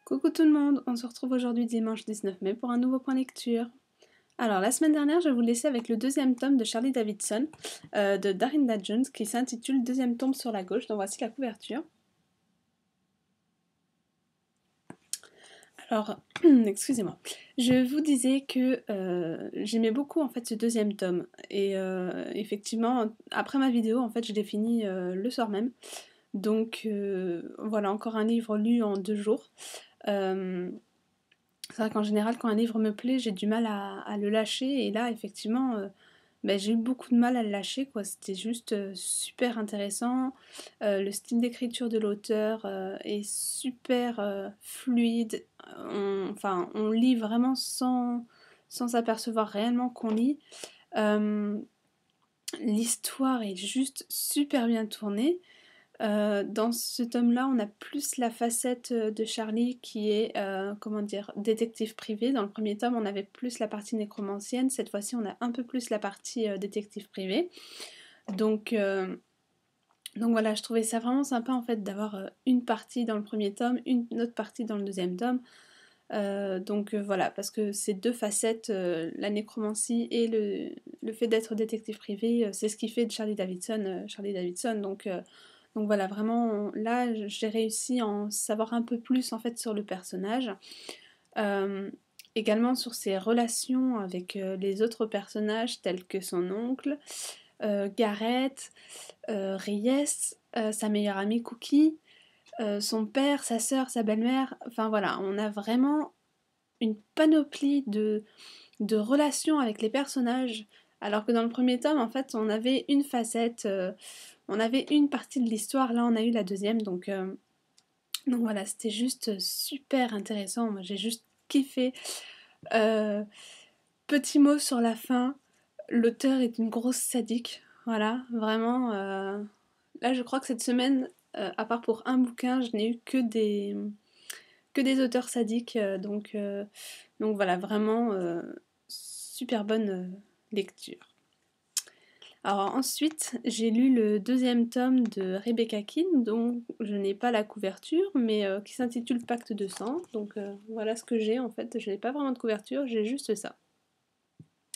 Coucou tout le monde, on se retrouve aujourd'hui dimanche 19 mai pour un nouveau point lecture. Alors la semaine dernière, je vais vous laisser avec le deuxième tome de Charlie Davidson de Darynda Jones qui s'intitule Deuxième tombe sur la gauche, donc voici la couverture. Alors, excusez-moi, je vous disais que j'aimais beaucoup en fait ce deuxième tome et effectivement, après ma vidéo, en fait, je l'ai fini le soir même. Donc voilà, encore un livre lu en 2 jours. C'est vrai qu'en général, quand un livre me plaît, j'ai du mal à le lâcher. Et là, effectivement, j'ai eu beaucoup de mal à le lâcher, quoi. C'était juste super intéressant. Le style d'écriture de l'auteur est super fluide. On lit vraiment sans s'apercevoir réellement qu'on lit. L'histoire est juste super bien tournée. Dans ce tome-là, on a plus la facette de Charlie qui est, comment dire, détective privé. Dans le premier tome, on avait plus la partie nécromancienne. Cette fois-ci, on a un peu plus la partie détective privé. Donc voilà, je trouvais ça vraiment sympa en fait d'avoir une partie dans le premier tome, une autre partie dans le deuxième tome. Voilà, parce que ces deux facettes, la nécromancie et le fait d'être détective privé, c'est ce qui fait de Charlie Davidson, Charlie Davidson. Donc voilà, vraiment, là, j'ai réussi à en savoir un peu plus en fait sur le personnage. Également sur ses relations avec les autres personnages tels que son oncle, Gareth, Reyes, sa meilleure amie Cookie, son père, sa sœur, sa belle-mère. Enfin voilà, on a vraiment une panoplie de relations avec les personnages. Alors que dans le premier tome, en fait, on avait une facette, on avait une partie de l'histoire, là on a eu la deuxième, donc voilà, c'était juste super intéressant, moi j'ai juste kiffé. Petit mot sur la fin, l'auteur est une grosse sadique, voilà, vraiment. Là je crois que cette semaine, à part pour un bouquin, je n'ai eu que des auteurs sadiques, donc voilà, vraiment super bonne lecture. Alors ensuite, j'ai lu le deuxième tome de Rebecca Keane, dont je n'ai pas la couverture, mais qui s'intitule Pacte de sang. Donc voilà ce que j'ai en fait. Je n'ai pas vraiment de couverture, j'ai juste ça.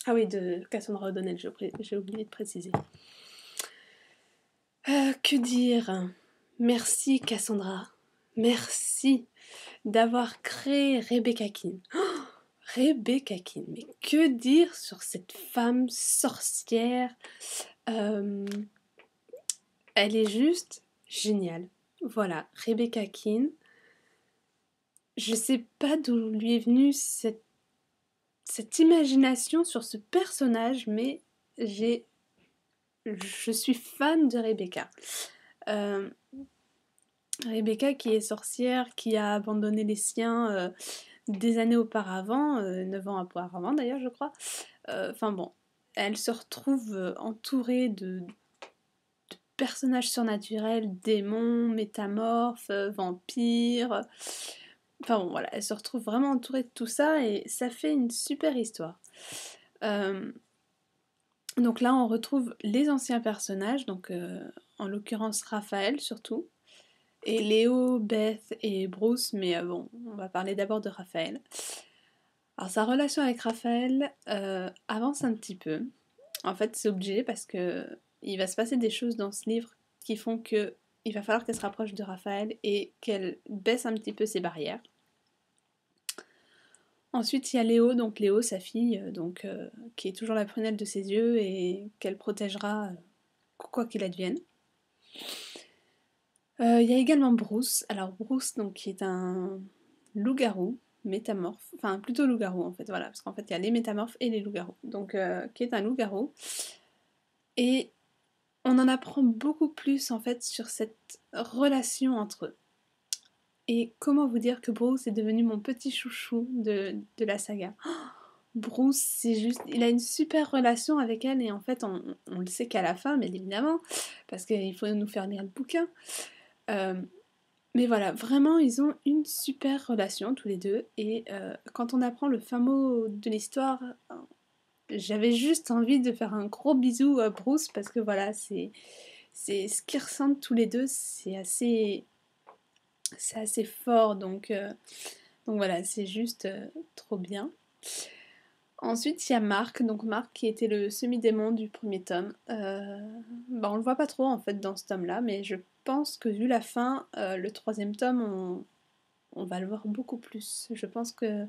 Ah oui, de Cassandra O'Donnell, j'ai oublié de préciser. Que dire? Merci Cassandra. Merci d'avoir créé Rebecca Keane. Oh, Rebecca Keane, mais que dire sur cette femme sorcière? Elle est juste géniale. Voilà, Rebecca Keane. Je sais pas d'où lui est venue cette imagination sur ce personnage, mais je suis fan de Rebecca. Rebecca qui est sorcière, qui a abandonné les siens des années auparavant, 9 ans auparavant d'ailleurs je crois. Elle se retrouve entourée de personnages surnaturels, démons, métamorphes, vampires. Enfin bon, voilà, elle se retrouve vraiment entourée de tout ça et ça fait une super histoire. Donc là, on retrouve les anciens personnages, donc en l'occurrence Raphaël surtout, et Léo, Beth et Bruce, mais bon, on va parler d'abord de Raphaël. Alors sa relation avec Raphaël avance un petit peu. En fait, c'est obligé parce que il va se passer des choses dans ce livre qui font que il va falloir qu'elle se rapproche de Raphaël et qu'elle baisse un petit peu ses barrières. Ensuite, il y a Léo, donc Léo, sa fille, qui est toujours la prunelle de ses yeux et qu'elle protégera quoi qu'il advienne. Il y a également Bruce. Alors Bruce, donc, qui est un loup-garou métamorphe, enfin plutôt loup-garou en fait, voilà, parce qu'en fait il y a les métamorphes et les loups-garous, donc qui est un loup-garou. Et on en apprend beaucoup plus en fait sur cette relation entre eux. Et comment vous dire que Bruce est devenu mon petit chouchou de la saga. Oh, Bruce, c'est juste, il a une super relation avec elle et en fait on le sait qu'à la fin, mais évidemment, parce qu'il faut nous faire lire le bouquin. Mais voilà, vraiment, ils ont une super relation tous les deux. Et quand on apprend le fin mot de l'histoire, j'avais juste envie de faire un gros bisou à Bruce parce que voilà, c'est ce qu'ils ressentent tous les deux, c'est assez fort. Donc voilà, c'est juste trop bien. Ensuite, il y a Marc, donc Marc qui était le semi-démon du premier tome. On le voit pas trop en fait dans ce tome-là, mais je pense que vu la fin, le troisième tome, on va le voir beaucoup plus. Je pense que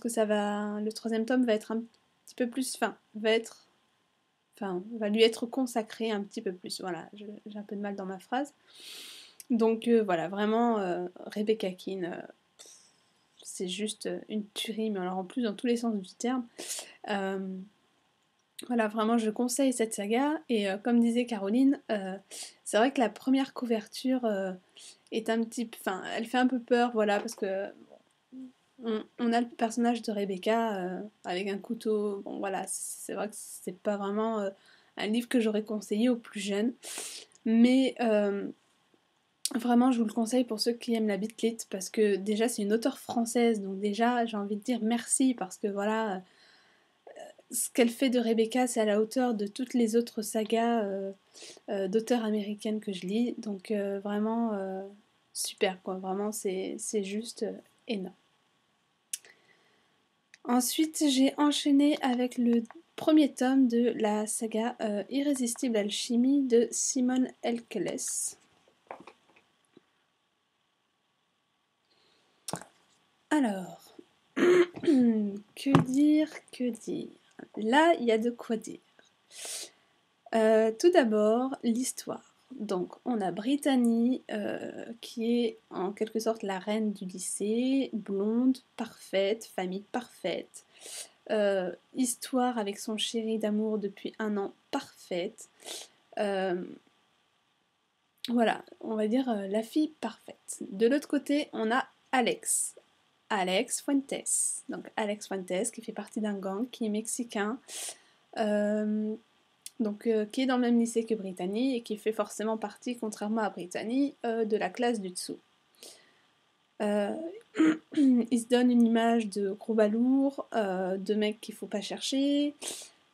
ça va. Le troisième tome va être un petit peu plus. Va lui être consacré un petit peu plus. Voilà, j'ai un peu de mal dans ma phrase. Donc voilà, vraiment, Rebecca Keane, c'est juste une tuerie, mais alors en plus dans tous les sens du terme. Voilà, vraiment, je conseille cette saga. Et comme disait Caroline, c'est vrai que la première couverture est un petit peu. Enfin, elle fait un peu peur, voilà, parce que on a le personnage de Rebecca avec un couteau. Bon, voilà, c'est vrai que c'est pas vraiment un livre que j'aurais conseillé aux plus jeunes. Mais vraiment, je vous le conseille pour ceux qui aiment la Beat parce que déjà, c'est une auteure française. Donc, déjà, j'ai envie de dire merci parce que voilà. Ce qu'elle fait de Rebecca, c'est à la hauteur de toutes les autres sagas d'auteurs américaines que je lis. Donc vraiment super quoi, vraiment c'est juste énorme. Ensuite j'ai enchaîné avec le premier tome de la saga Irrésistible Alchimie de Simone Elkeles. Alors, que dire, que dire. Là, il y a de quoi dire. Tout d'abord, l'histoire. Donc, on a Brittany, qui est en quelque sorte la reine du lycée, blonde, parfaite, famille parfaite, histoire avec son chéri d'amour depuis 1 an, parfaite. Voilà, on va dire la fille parfaite. De l'autre côté, on a Alex. Alex Fuentes. Donc, Alex Fuentes, qui fait partie d'un gang, qui est mexicain. Donc, qui est dans le même lycée que Brittany et qui fait forcément partie, contrairement à Brittany, de la classe du dessous. Il se donne une image de gros balourd, de mec qu'il faut pas chercher.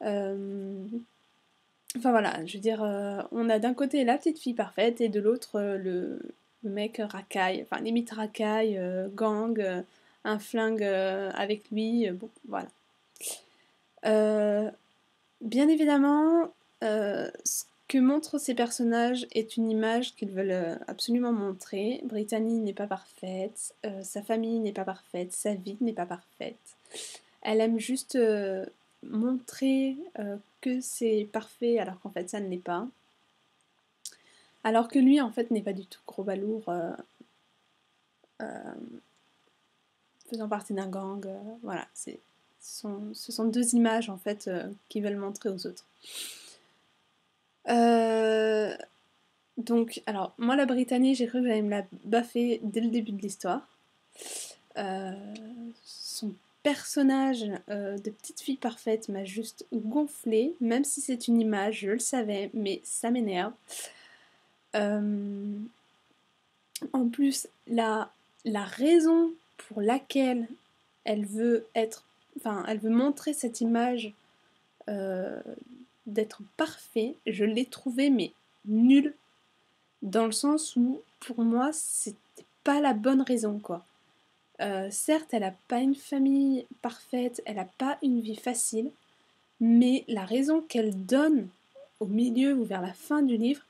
Enfin voilà, je veux dire, on a d'un côté la petite fille parfaite et de l'autre le mec racaille, enfin limite racaille, gang, un flingue avec lui, bon voilà. Bien évidemment, ce que montrent ces personnages est une image qu'ils veulent absolument montrer. Brittany n'est pas parfaite, sa famille n'est pas parfaite, sa vie n'est pas parfaite. Elle aime juste montrer que c'est parfait alors qu'en fait ça ne l'est pas. Alors que lui en fait n'est pas du tout gros balourd, faisant partie d'un gang. Voilà, ce sont deux images en fait qu'ils veulent montrer aux autres. Donc, alors, moi, la Brittany, j'ai cru que j'allais me la baffer dès le début de l'histoire. Son personnage de petite fille parfaite m'a juste gonflé, même si c'est une image, je le savais, mais ça m'énerve. En plus, la raison pour laquelle elle veut elle veut montrer cette image d'être parfait, je l'ai trouvée mais nulle. Dans le sens où, pour moi, c'était pas la bonne raison, quoi. Certes, elle a pas une famille parfaite, elle a pas une vie facile, mais la raison qu'elle donne au milieu ou vers la fin du livre,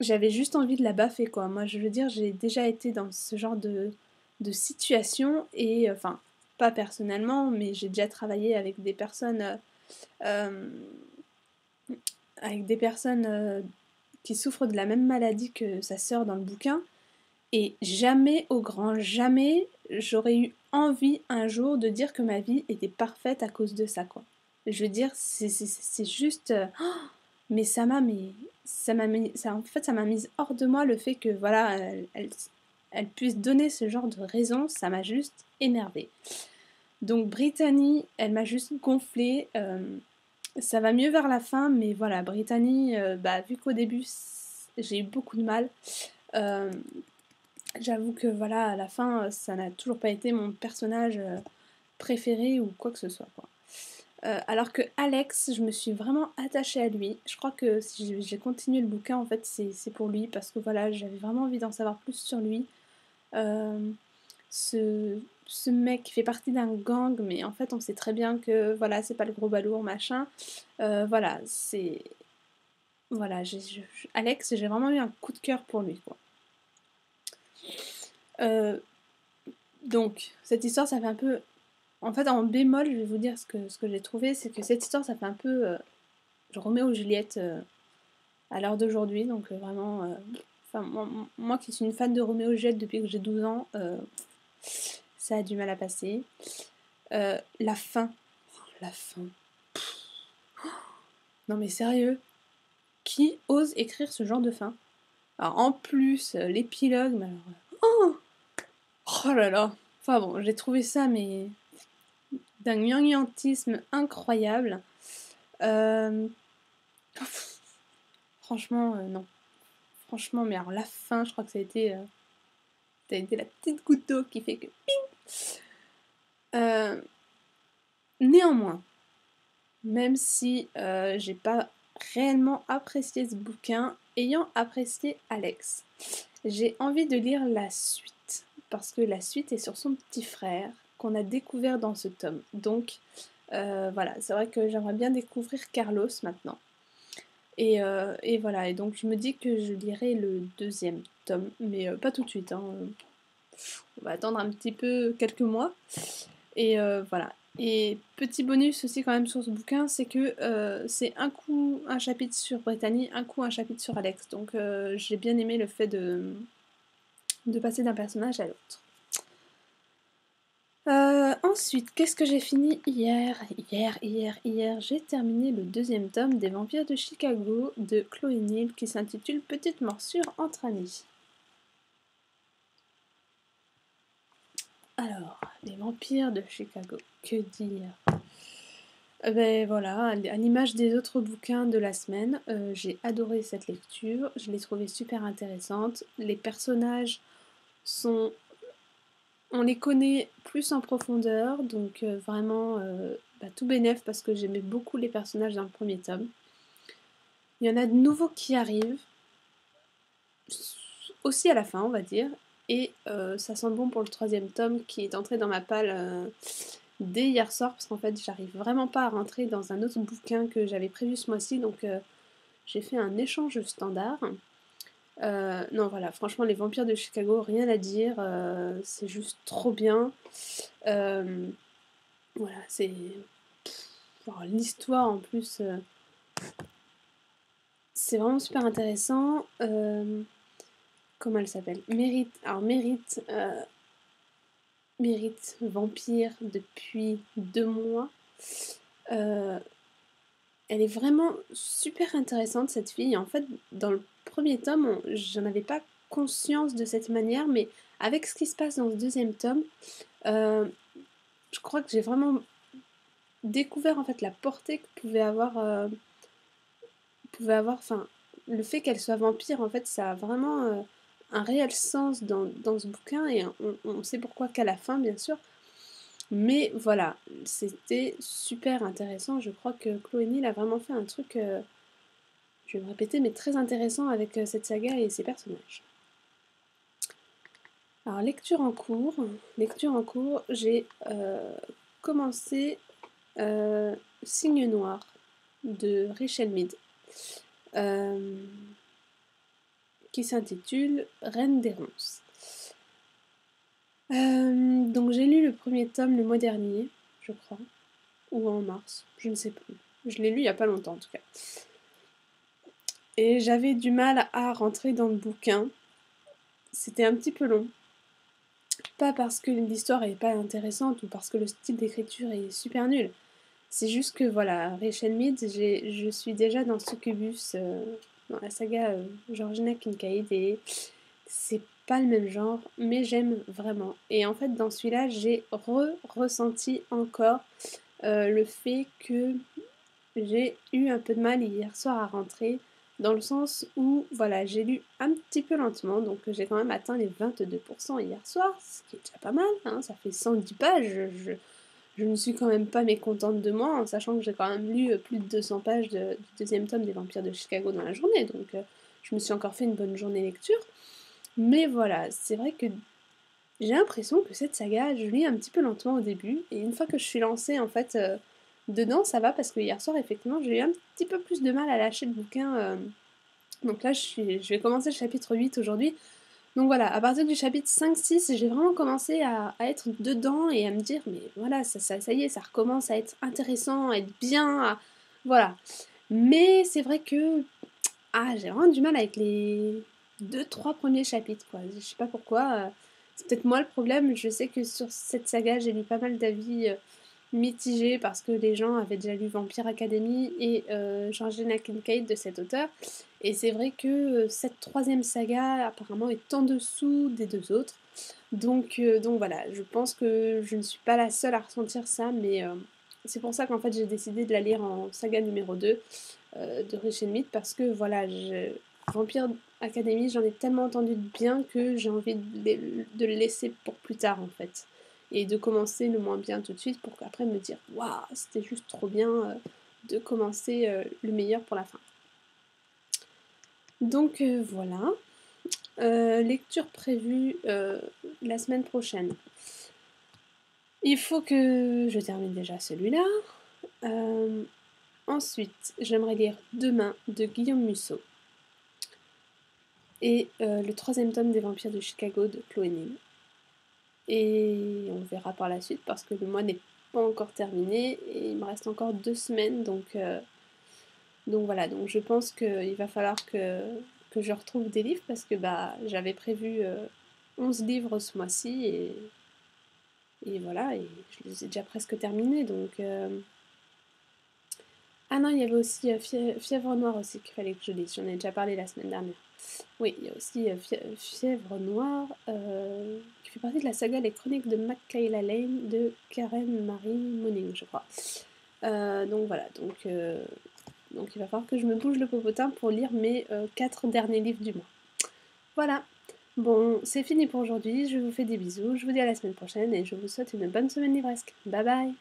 j'avais juste envie de la baffer, quoi. Moi, je veux dire, j'ai déjà été dans ce genre de situation et, enfin, pas personnellement, mais j'ai déjà travaillé avec des personnes qui souffrent de la même maladie que sa sœur dans le bouquin, et jamais, au grand jamais, j'aurais eu envie un jour de dire que ma vie était parfaite à cause de ça, quoi. Je veux dire, c'est juste... mais en fait, ça m'a mise hors de moi le fait que, voilà, elle puisse donner ce genre de raison, ça m'a juste énervée. Donc Brittany, elle m'a juste gonflée. Ça va mieux vers la fin, mais voilà, Brittany, vu qu'au début j'ai eu beaucoup de mal, j'avoue que voilà, à la fin, ça n'a toujours pas été mon personnage préféré ou quoi que ce soit, quoi. Alors que Alex, je me suis vraiment attachée à lui. Je crois que si j'ai continué le bouquin, en fait, c'est pour lui, parce que voilà, j'avais vraiment envie d'en savoir plus sur lui. ce mec qui fait partie d'un gang, mais en fait on sait très bien que voilà, c'est pas le gros balourd machin. Voilà, c'est. Voilà, Alex, j'ai vraiment eu un coup de cœur pour lui, quoi. Donc, cette histoire, ça fait un peu. En fait, en bémol, je vais vous dire ce que j'ai trouvé, c'est que cette histoire, ça fait un peu. Roméo et Juliette à l'heure d'aujourd'hui, donc vraiment. Enfin, moi qui suis une fan de Roméo et Juliette depuis que j'ai 12 ans, ça a du mal à passer. La fin. Oh, la fin. Non mais sérieux, qui ose écrire ce genre de fin? Alors en plus, l'épilogue, mais alors. Oh là là. Enfin bon, j'ai trouvé ça mais d'un gnangnatisme incroyable. Euh, Franchement, non. Franchement, mais alors la fin, je crois que ça a été la petite goutte d'eau qui fait que ping. Néanmoins, même si j'ai pas réellement apprécié ce bouquin, ayant apprécié Alex, j'ai envie de lire la suite parce que la suite est sur son petit frère qu'on a découvert dans ce tome. Donc voilà, c'est vrai que j'aimerais bien découvrir Carlos maintenant. Et voilà, et donc je me dis que je lirai le deuxième tome, mais pas tout de suite, hein. On va attendre un petit peu quelques mois. Et voilà. Et petit bonus aussi quand même sur ce bouquin, c'est que c'est un coup un chapitre sur Brittany, un coup un chapitre sur Alex. Donc j'ai bien aimé le fait de passer d'un personnage à l'autre. Ensuite, qu'est-ce que j'ai fini hier, j'ai terminé le deuxième tome des Vampires de Chicago de Chloé Neal qui s'intitule Petite morsure entre amis. Alors, les Vampires de Chicago, que dire? Ben voilà, à l'image des autres bouquins de la semaine, j'ai adoré cette lecture, je l'ai trouvée super intéressante. Les personnages sont on les connaît plus en profondeur, donc vraiment tout bénef parce que j'aimais beaucoup les personnages dans le premier tome. Il y en a de nouveaux qui arrivent, aussi à la fin on va dire, et ça sent bon pour le troisième tome qui est entré dans ma palle dès hier soir parce qu'en fait j'arrive vraiment pas à rentrer dans un autre bouquin que j'avais prévu ce mois-ci, donc j'ai fait un échange standard. Non voilà, franchement les Vampires de Chicago, rien à dire, c'est juste trop bien. Voilà, c'est. Alors, l'histoire en plus, c'est vraiment super intéressant. Comment elle s'appelle? Mérite. Alors, Mérite. Mérite vampire depuis 2 mois. Elle est vraiment super intéressante cette fille. En fait, dans le premier tome, j'en avais pas conscience de cette manière, mais avec ce qui se passe dans le deuxième tome, je crois que j'ai vraiment découvert en fait la portée que enfin, le fait qu'elle soit vampire, en fait, ça a vraiment un réel sens dans ce bouquin, et on sait pourquoi qu'à la fin, bien sûr. Mais voilà, c'était super intéressant. Je crois que Chloé Neal a vraiment fait un truc, je vais me répéter, mais très intéressant avec cette saga et ses personnages. Alors, lecture en cours, j'ai commencé Signe Noir de Rachel Mead. Qui s'intitule Reine des Ronces. Donc j'ai lu le premier tome le mois dernier, je crois, ou en mars, je ne sais plus. Je l'ai lu il n'y a pas longtemps en tout cas. Et j'avais du mal à rentrer dans le bouquin. C'était un petit peu long. Pas parce que l'histoire est pas intéressante ou parce que le style d'écriture est super nul. C'est juste que voilà, Rachel Mead, je suis déjà dans Succubus, dans la saga Georgina Kincaid, et c'est pas le même genre, mais j'aime vraiment. Et en fait, dans celui-là, j'ai ressenti encore le fait que j'ai eu un peu de mal hier soir à rentrer, dans le sens où, voilà, j'ai lu un petit peu lentement, donc j'ai quand même atteint les 22% hier soir, ce qui est déjà pas mal, hein, ça fait 110 pages, je ne suis quand même pas mécontente de moi, en sachant que j'ai quand même lu plus de 200 pages du deuxième tome des Vampires de Chicago dans la journée, donc je me suis encore fait une bonne journée lecture. Mais voilà, c'est vrai que J'ai l'impression que cette saga, je lis un petit peu lentement au début, et une fois que je suis lancée en fait dedans, ça va parce que hier soir, effectivement, j'ai eu un petit peu plus de mal à lâcher le bouquin. Donc là, je vais commencer le chapitre 8 aujourd'hui. Donc voilà, à partir du chapitre 5-6, j'ai vraiment commencé à être dedans et à me dire, mais voilà, ça y est, ça recommence à être intéressant, à être bien, voilà. Mais c'est vrai que j'ai vraiment du mal avec les deux trois premiers chapitres, quoi. Je sais pas pourquoi. C'est peut-être moi le problème. Je sais que sur cette saga, j'ai lu pas mal d'avis mitigés parce que les gens avaient déjà lu Vampire Academy et Georgina Kincaid de cet auteur. Et c'est vrai que cette troisième saga apparemment est en dessous des deux autres. Donc voilà, je pense que je ne suis pas la seule à ressentir ça, mais c'est pour ça qu'en fait j'ai décidé de la lire en saga numéro 2 de Rich and Meat parce que voilà, Vampire Academy, j'en ai tellement entendu de bien que j'ai envie de le laisser pour plus tard en fait. Et de commencer le moins bien tout de suite pour qu'après me dire waouh, c'était juste trop bien de commencer le meilleur pour la fin. Donc voilà. Lecture prévue la semaine prochaine. Il faut que je termine déjà celui-là. Ensuite, j'aimerais lire Demain de Guillaume Musso. Et le troisième tome des Vampires de Chicago de Chloé Nim. Et on verra par la suite parce que le mois n'est pas encore terminé et il me reste encore 2 semaines. Donc voilà, donc je pense qu'il va falloir que je retrouve des livres parce que j'avais prévu 11 livres ce mois-ci et voilà, et je les ai déjà presque terminés. Ah non, il y avait aussi Fièvre Noire aussi qu'il fallait que je lise, j'en ai déjà parlé la semaine dernière. Oui, il y a aussi Fièvre Noire, qui fait partie de la saga Les Chroniques de Michaela Lane de Karen Marie Moning, je crois. Donc voilà, donc il va falloir que je me bouge le popotin pour lire mes 4 derniers livres du mois. Voilà. Bon, c'est fini pour aujourd'hui, je vous fais des bisous, je vous dis à la semaine prochaine et je vous souhaite une bonne semaine livresque. Bye bye!